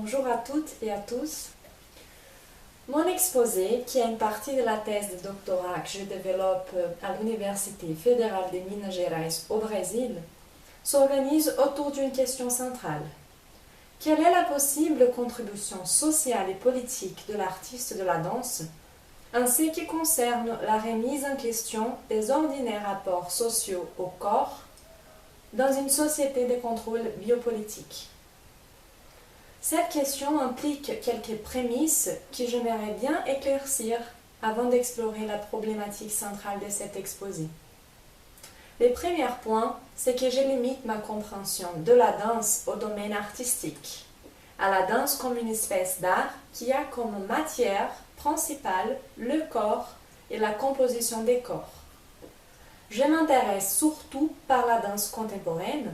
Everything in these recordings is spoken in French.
Bonjour à toutes et à tous. Mon exposé, qui est une partie de la thèse de doctorat que je développe à l'Université fédérale de Minas Gerais au Brésil, s'organise autour d'une question centrale. Quelle est la possible contribution sociale et politique de l'artiste de la danse en ce qui concerne la remise en question des ordinaires rapports sociaux au corps dans une société de contrôle biopolitique? Cette question implique quelques prémices que j'aimerais bien éclaircir avant d'explorer la problématique centrale de cet exposé. Le premier point, c'est que je limite ma compréhension de la danse au domaine artistique, à la danse comme une espèce d'art qui a comme matière principale le corps et la composition des corps. Je m'intéresse surtout par la danse contemporaine,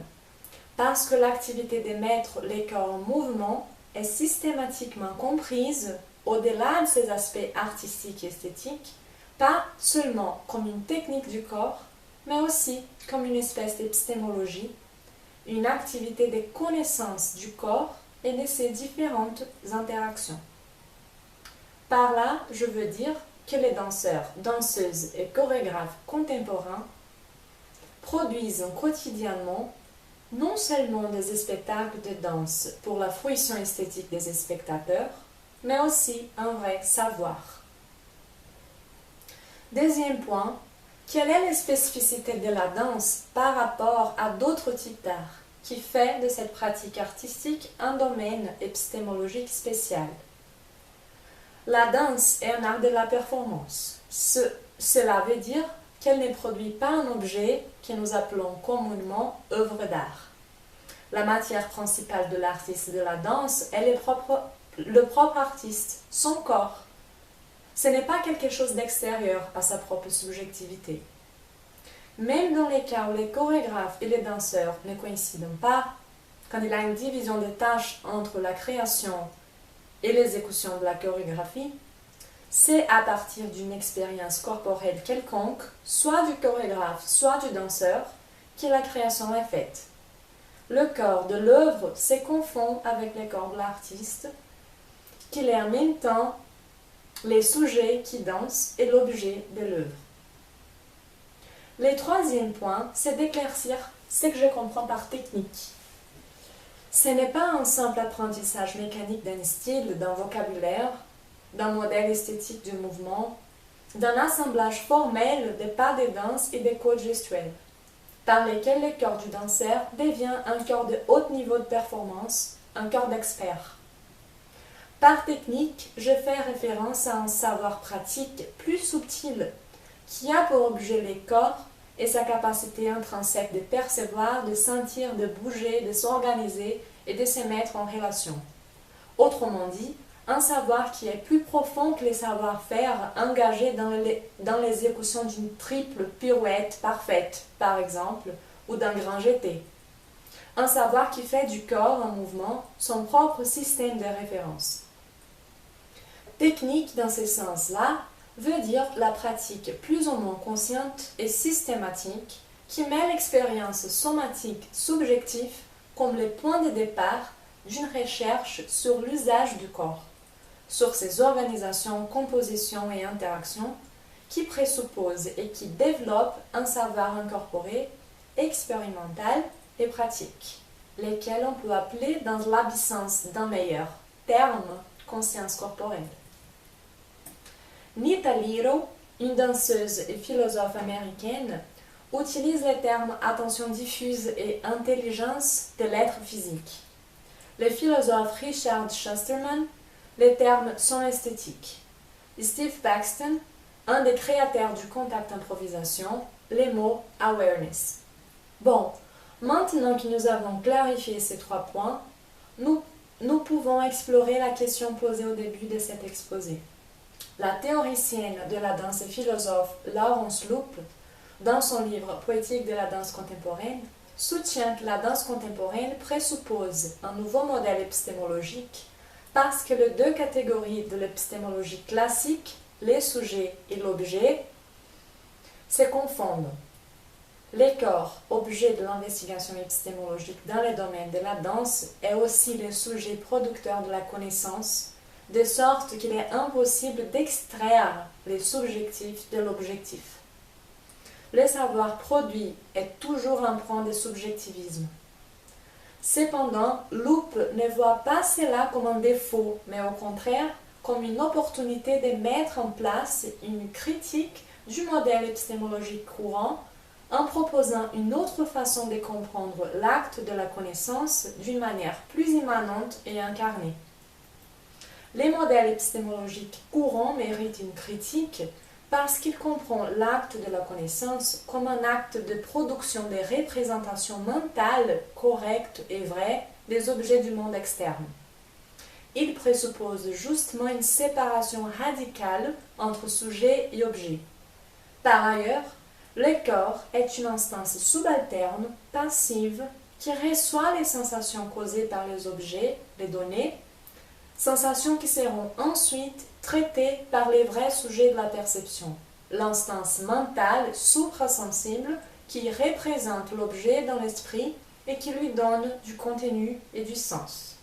parce que l'activité de mettre les corps en mouvement est systématiquement comprise, au-delà de ses aspects artistiques et esthétiques, pas seulement comme une technique du corps, mais aussi comme une espèce d'épistémologie, une activité de connaissance du corps et de ses différentes interactions. Par là, je veux dire que les danseurs, danseuses et chorégraphes contemporains produisent quotidiennement non seulement des spectacles de danse pour la fruition esthétique des spectateurs, mais aussi un vrai savoir. Deuxième point, quelle est la spécificité de la danse par rapport à d'autres types d'art qui fait de cette pratique artistique un domaine épistémologique spécial? La danse est un art de la performance. Cela veut dire qu'elle ne produit pas un objet que nous appelons communément œuvre d'art. La matière principale de l'artiste de la danse est le propre artiste, son corps. Ce n'est pas quelque chose d'extérieur à sa propre subjectivité. Même dans les cas où les chorégraphes et les danseurs ne coïncident pas, quand il y a une division des tâches entre la création et l'exécution de la chorégraphie, c'est à partir d'une expérience corporelle quelconque, soit du chorégraphe, soit du danseur, que la création est faite. Le corps de l'œuvre se confond avec le corps de l'artiste, qu'il est en même temps les sujets qui dansent et l'objet de l'œuvre. Le troisième point, c'est d'éclaircir ce que je comprends par technique. Ce n'est pas un simple apprentissage mécanique d'un style, d'un vocabulaire, d'un modèle esthétique du mouvement, d'un assemblage formel de pas de danse et de codes gestuels, par lesquels le corps du danseur devient un corps de haut niveau de performance, un corps d'expert. Par technique, je fais référence à un savoir pratique plus subtil qui a pour objet les corps et sa capacité intrinsèque de percevoir, de sentir, de bouger, de s'organiser et de se mettre en relation. Autrement dit, un savoir qui est plus profond que les savoir-faire engagés dans l'exécution d'une triple pirouette parfaite, par exemple, ou d'un grand jeté. Un savoir qui fait du corps en mouvement son propre système de référence. Technique, dans ce sens-là, veut dire la pratique plus ou moins consciente et systématique qui met l'expérience somatique subjective comme le point de départ d'une recherche sur l'usage du corps, sur ses organisations, compositions et interactions qui présupposent et qui développent un savoir incorporé, expérimental et pratique, lesquels on peut appeler dans l'absence d'un meilleur terme conscience corporelle. Nita Liro, une danseuse et philosophe américaine, utilise les termes attention diffuse et intelligence de l'être physique. Le philosophe Richard Schusterman, les termes sont esthétiques. Steve Paxton, un des créateurs du contact improvisation, les mots awareness. Bon, maintenant que nous avons clarifié ces trois points, nous pouvons explorer la question posée au début de cet exposé. La théoricienne de la danse et philosophe Laurence Loop, dans son livre Poétique de la danse contemporaine, soutient que la danse contemporaine présuppose un nouveau modèle épistémologique parce que les deux catégories de l'épistémologie classique, les sujets et l'objet, se confondent. Les corps, objets de l'investigation épistémologique dans le domaine de la danse, est aussi le sujet producteur de la connaissance, de sorte qu'il est impossible d'extraire les subjectifs de l'objectif. Le savoir produit est toujours un point de subjectivisme. Cependant, Loop ne voit pas cela comme un défaut, mais au contraire comme une opportunité de mettre en place une critique du modèle épistémologique courant en proposant une autre façon de comprendre l'acte de la connaissance d'une manière plus immanente et incarnée. Les modèles épistémologiques courants méritent une critique parce qu'ils comprennent l'acte de la connaissance comme un acte de production des représentations mentales correctes et vraies des objets du monde externe. Il présuppose justement une séparation radicale entre sujet et objet. Par ailleurs, le corps est une instance subalterne, passive, qui reçoit les sensations causées par les objets, les données, sensations qui seront ensuite traitées par les vrais sujets de la perception, l'instance mentale suprasensible qui représente l'objet dans l'esprit et qui lui donne du contenu et du sens.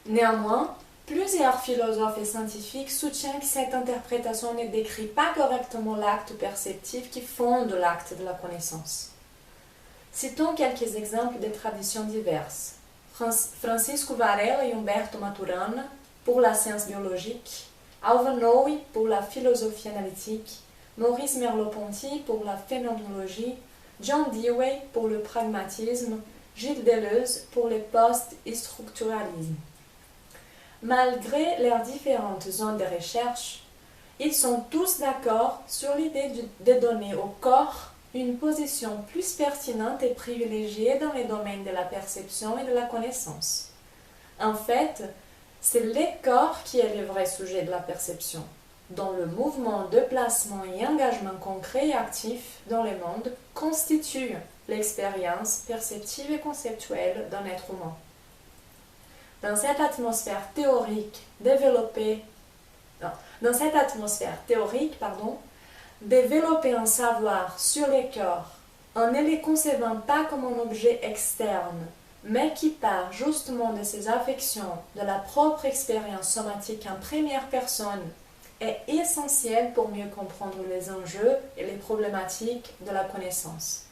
Néanmoins, plusieurs philosophes et scientifiques soutiennent que cette interprétation ne décrit pas correctement l'acte perceptif qui fonde l'acte de la connaissance. Citons quelques exemples de traditions diverses. Francisco Varela et Humberto Maturana pour la science biologique, Alvin Noe pour la philosophie analytique, Maurice Merleau-Ponty pour la phénoménologie, John Dewey pour le pragmatisme, Gilles Deleuze pour le post-structuralisme. Malgré leurs différentes zones de recherche, ils sont tous d'accord sur l'idée de donner au corps une position plus pertinente et privilégiée dans les domaines de la perception et de la connaissance. En fait, c'est le corps qui est le vrai sujet de la perception, dont le mouvement de placement et engagement concret et actif dans le monde constitue l'expérience perceptive et conceptuelle d'un être humain. Dans cette atmosphère théorique développer un savoir sur les corps en ne les concevant pas comme un objet externe, mais qui part justement de ses affections, de la propre expérience somatique en première personne, est essentiel pour mieux comprendre les enjeux et les problématiques de la connaissance.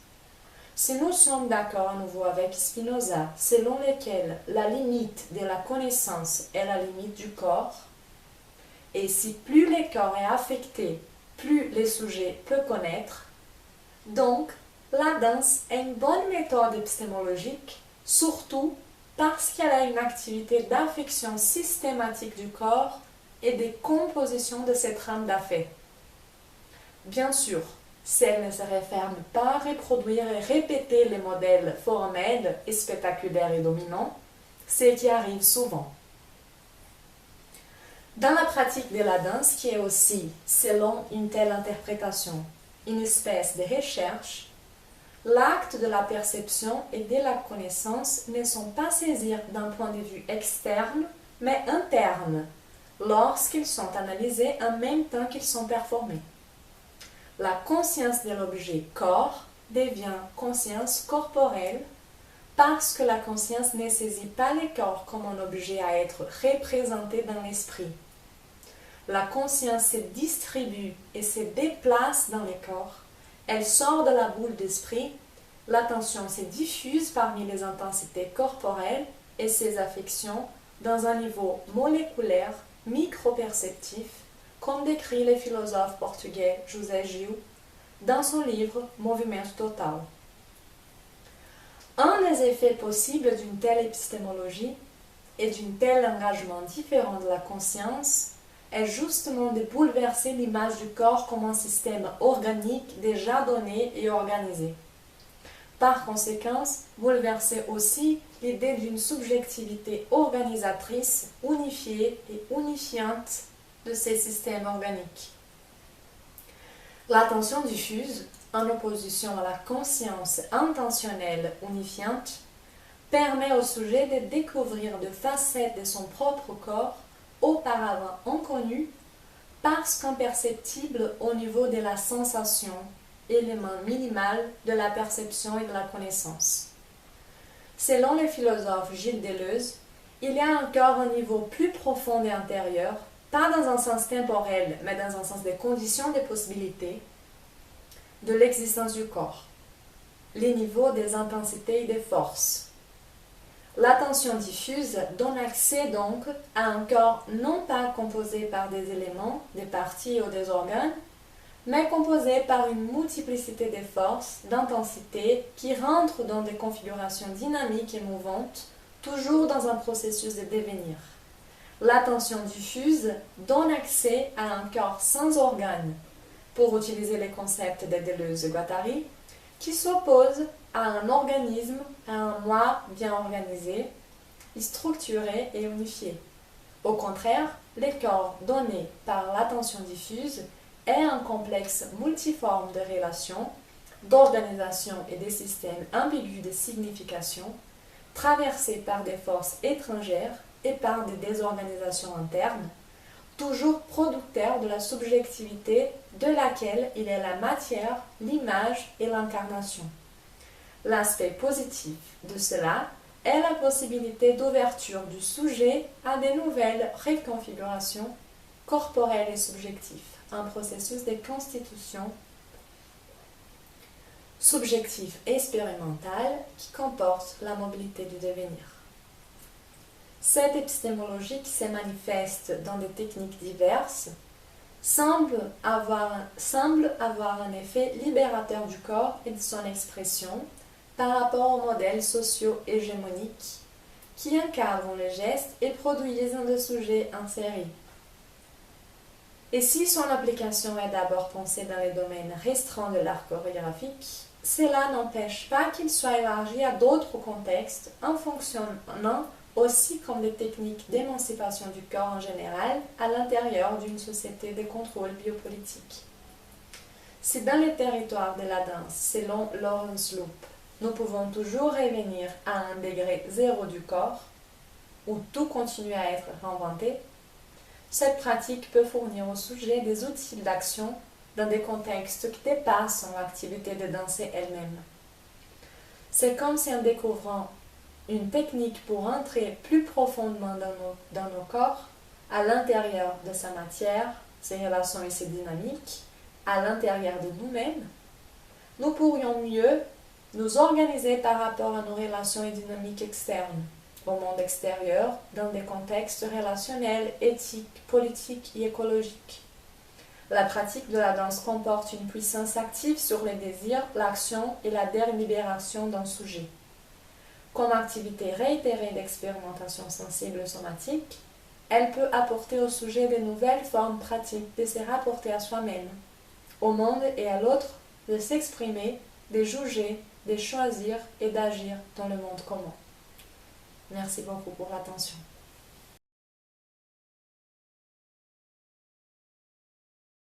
Si nous sommes d'accord à nouveau avec Spinoza, selon lequel la limite de la connaissance est la limite du corps, et si plus le corps est affecté, plus le sujet peut connaître, donc la danse est une bonne méthode épistémologique, surtout parce qu'elle a une activité d'affection systématique du corps et de composition de cette trame d'affect. Bien sûr, celle ne se referme pas à reproduire et répéter les modèles formels et spectaculaires et dominants, ce qui arrive souvent. Dans la pratique de la danse, qui est aussi, selon une telle interprétation, une espèce de recherche, l'acte de la perception et de la connaissance ne sont pas saisis d'un point de vue externe, mais interne, lorsqu'ils sont analysés en même temps qu'ils sont performés. La conscience de l'objet corps devient conscience corporelle parce que la conscience ne saisit pas le corps comme un objet à être représenté dans l'esprit. La conscience se distribue et se déplace dans le corps. Elle sort de la boule d'esprit, l'attention se diffuse parmi les intensités corporelles et ses affections dans un niveau moléculaire, micro-perceptif, comme décrit le philosophe portugais José Gil dans son livre Movimento Total. Un des effets possibles d'une telle épistémologie et d'un tel engagement différent de la conscience est justement de bouleverser l'image du corps comme un système organique déjà donné et organisé. Par conséquent, bouleverser aussi l'idée d'une subjectivité organisatrice, unifiée et unifiante de ces systèmes organiques. L'attention diffuse, en opposition à la conscience intentionnelle unifiante, permet au sujet de découvrir des facettes de son propre corps auparavant inconnues parce qu'imperceptibles au niveau de la sensation élément minimal de la perception et de la connaissance. Selon le philosophe Gilles Deleuze, il y a encore un niveau plus profond et intérieur, pas dans un sens temporel, mais dans un sens des conditions des possibilités, de l'existence du corps, les niveaux des intensités et des forces. L'attention diffuse donne accès donc à un corps non pas composé par des éléments, des parties ou des organes, mais composé par une multiplicité de forces, d'intensités qui rentrent dans des configurations dynamiques et mouvantes, toujours dans un processus de devenir. L'attention diffuse donne accès à un corps sans organes, pour utiliser les concepts de Deleuze et Guattari, qui s'oppose à un organisme, à un moi bien organisé, structuré et unifié. Au contraire, le corps donné par l'attention diffuse est un complexe multiforme de relations, d'organisation et de systèmes ambigus de signification, traversé par des forces étrangères et par des désorganisations internes, toujours producteur de la subjectivité de laquelle il est la matière, l'image et l'incarnation. L'aspect positif de cela est la possibilité d'ouverture du sujet à de nouvelles reconfigurations corporelles et subjectives, un processus de constitution subjectif et expérimental qui comporte la mobilité du devenir. Cette épistémologie qui se manifeste dans des techniques diverses semble avoir un effet libérateur du corps et de son expression par rapport aux modèles sociaux hégémoniques qui encadrent les gestes et produisent des sujets insérés. Et si son application est d'abord pensée dans les domaines restreints de l'art chorégraphique, cela n'empêche pas qu'il soit élargi à d'autres contextes en fonctionnant aussi comme des techniques d'émancipation du corps en général à l'intérieur d'une société de contrôle biopolitique. Si dans les territoires de la danse, selon Lawrence Loop, nous pouvons toujours revenir à un degré zéro du corps, où tout continue à être réinventé, cette pratique peut fournir au sujet des outils d'action dans des contextes qui dépassent son activité de danser elle-même. C'est comme si en découvrant une technique pour entrer plus profondément dans nos corps, à l'intérieur de sa matière, ses relations et ses dynamiques, à l'intérieur de nous-mêmes, nous pourrions mieux nous organiser par rapport à nos relations et dynamiques externes, au monde extérieur, dans des contextes relationnels, éthiques, politiques et écologiques. La pratique de la danse comporte une puissance active sur les désirs, l'action et la délibération d'un sujet. Comme activité réitérée d'expérimentation sensible somatique, elle peut apporter au sujet de nouvelles formes pratiques de se rapporter à soi-même, au monde et à l'autre, de s'exprimer, de juger, de choisir et d'agir dans le monde commun. Merci beaucoup pour l'attention.